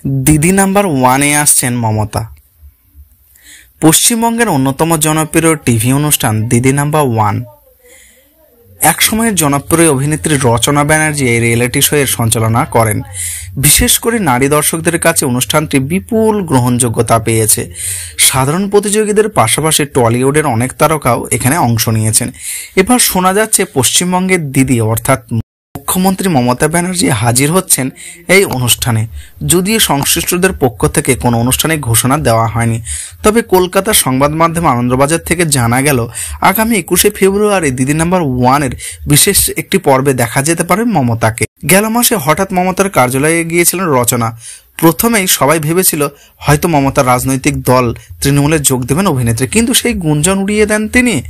দিদি নাম্বার ওয়ানে আসছেন মমতা। পশ্চিমবঙ্গের অন্যতম জনপ্রিয় টিভি অনুষ্ঠান দিদি নাম্বার ওয়ান। একসময়ের জনপ্রিয় অভিনেত্রী রচনা ব্যানার্জি এই রিয়েলিটি শো এর সঞ্চালনা করেন। বিশেষ করে নারী দর্শকদের কাছে অনুষ্ঠানটি বিপুল গ্রহণযোগ্যতা পেয়েছে। সাধারণ প্রতিযোগীদের পাশাপাশি টলিউডের অনেক তারকাও এখানে অংশ নিয়েছেন। এবার শোনা যাচ্ছে পশ্চিমবঙ্গের দিদি অর্থাৎ মুখ্যমন্ত্রী মমতা ব্যানার্জি হাজির হচ্ছেন এই অনুষ্ঠানে। যদিও সংশ্লিষ্টদের পক্ষ থেকে কোনো অনুষ্ঠানে ঘোষণা দেওয়া হয়নি, তবে কলকাতার সংবাদ মাধ্যম আনন্দবাজার থেকে জানা গেল আগামী 21শে ফেব্রুয়ারি দিদি নাম্বার ওয়ানের বিশেষ একটি পর্বে দেখা যেতে পারে মমতাকে। গেল মাসে হঠাৎ মমতার কার্যালয়ে গিয়েছিলেন রচনা। প্রথমেই সবাই ভেবেছিল হয়তো মমতার রাজনৈতিক দল তৃণমূলে যোগ দেবেন অভিনেত্রী, কিন্তু সেই গুঞ্জন উড়িয়ে দেন তিনি।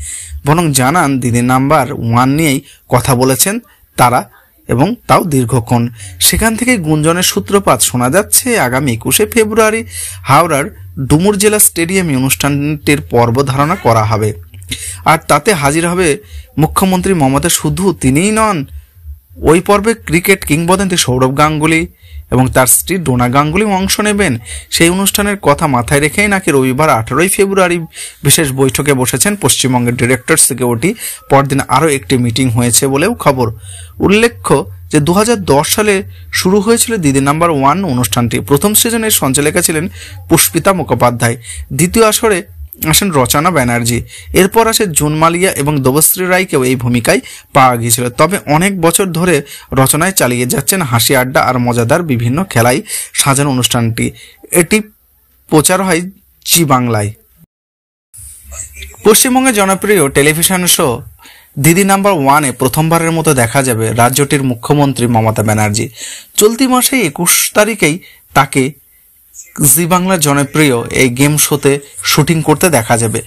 বরং জানান দিদি নাম্বার ওয়ান নিয়েই কথা বলেছেন তারা, এবং তাও দীর্ঘক্ষণ। সেখান থেকে গুঞ্জনের সূত্রপাত শোনা যাচ্ছে আগামী 21শে ফেব্রুয়ারি হাওড়ার ডুমুর জেলা স্টেডিয়ামে অনুষ্ঠানটির পর্ব ধারণা করা হবে। আর তাতে হাজির হবে মুখ্যমন্ত্রী মমতা। শুধু তিনিই নন, ওই পর্বে ক্রিকেট কিংবদন্তি সৌরভ গাঙ্গুলি এবং তার স্ত্রী ডোনা গাঙ্গুলি অংশ নেবেন। সেই অনুষ্ঠানের কথা মাথায় রেখেই নাকি রবিবার 18 ফেব্রুয়ারি বিশেষ বৈঠকে বসেছেন পশ্চিমবঙ্গের ডিরেক্টর সিকিউরিটি। পরদিন আরও একটি মিটিং হয়েছে বলেও খবর। উল্লেখ্য যে 2010 সালে শুরু হয়েছিল দিদি নাম্বার ওয়ান অনুষ্ঠানটি। প্রথম সিজনের সঞ্চালিকা ছিলেন পুষ্পিতা মুখোপাধ্যায়। দ্বিতীয় আসরে আসেন রচনা ব্যানার্জি। এরপর আসে জুন মালিয়া এবং দেবশ্রী রায়কেও এই ভূমিকায় পাওয়া গিয়েছিল। তবে অনেক বছর ধরে রচনায় চালিয়ে যাচ্ছেন হাসি আড্ডা আর মজাদার বিভিন্ন খেলায় সাজানো অনুষ্ঠানটি। এটি প্রচার হয় জি বাংলায়। পশ্চিমবঙ্গের জনপ্রিয় টেলিভিশন শো দিদি নাম্বার ওয়ানে প্রথমবারের মতো দেখা যাবে রাজ্যটির মুখ্যমন্ত্রী মমতা ব্যানার্জি। চলতি মাসে 21 তারিখেই তাকে জি বাংলার জনপ্রিয় এই গেম শোতে শুটিং করতে দেখা যাবে।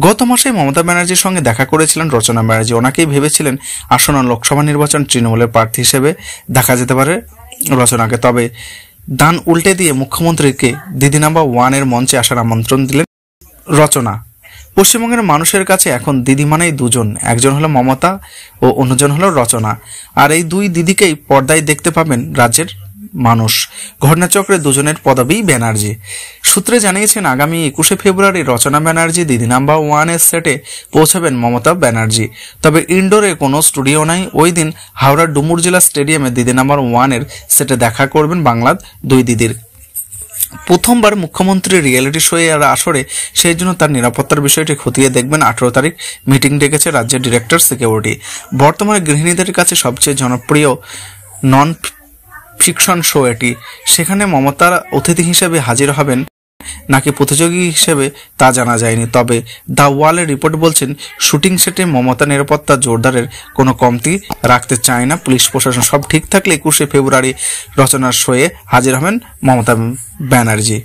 গত মাসে মমতা ব্যানার্জির সঙ্গে দেখা করেছিলেন রচনা ব্যানার্জি। ওনাকেই ভেবেছিলেন আসন্ন লোকসভা নির্বাচন তৃণমূলের প্রার্থী হিসেবে দেখা যেতে পারে রচনাকে। তবে দান উল্টে দিয়ে মুখ্যমন্ত্রীকে দিদি নাম্বার ওয়ানের মঞ্চে আসার আমন্ত্রণ দিলেন রচনা। পশ্চিমবঙ্গের মানুষের কাছে এখন দিদি মানেই দুজন, একজন হলো মমতা ও অন্যজন হলো রচনা। আর এই দুই দিদিকেই পর্দায় দেখতে পাবেন রাজ্যের মানুষ। ঘটনাচক্রে দুজনের পদবী ব্যানার্জি। সূত্রে জানিয়েছেন আগামী 21শে ফেব্রুয়ারি রচনা ব্যানার্জি দিদি নাম্বার ওয়ানের সেটে পৌঁছাবেন মমতা ব্যানার্জি। তবে ইনডোরে কোনো স্টুডিও নাই। ওই দিন হাওড়ার ডুমুর জেলা স্টেডিয়ামে দিদি নাম্বার ওয়ানের সেটে দেখা করবেন বাংলার দুই দিদির। প্রথমবার মুখ্যমন্ত্রী রিয়েলিটি শো এর আসরে, সেই জন্য তার নিরাপত্তার বিষয়টি খতিয়ে দেখবেন। 18 তারিখ মিটিং ডেকেছে রাজ্যের ডিরেক্টর সিকিউরিটি। বর্তমানে গৃহিণীদের কাছে সবচেয়ে জনপ্রিয় নন ফিকশন শো এটি। সেখানে মমতার অতিথি হিসেবে হাজির হবেন নাকি প্রতিযোগী হিসেবে তা জানা যায়নি। তবে দ্য ওয়ালের রিপোর্ট বলছেন শুটিং সেটে মমতা নিরাপত্তা জোরদারের কোনো কমতি রাখতে চায় না পুলিশ প্রশাসন। সব ঠিক থাকলে 21শে ফেব্রুয়ারি রচনার শোয়ে হাজির হবেন মমতা ব্যানার্জি।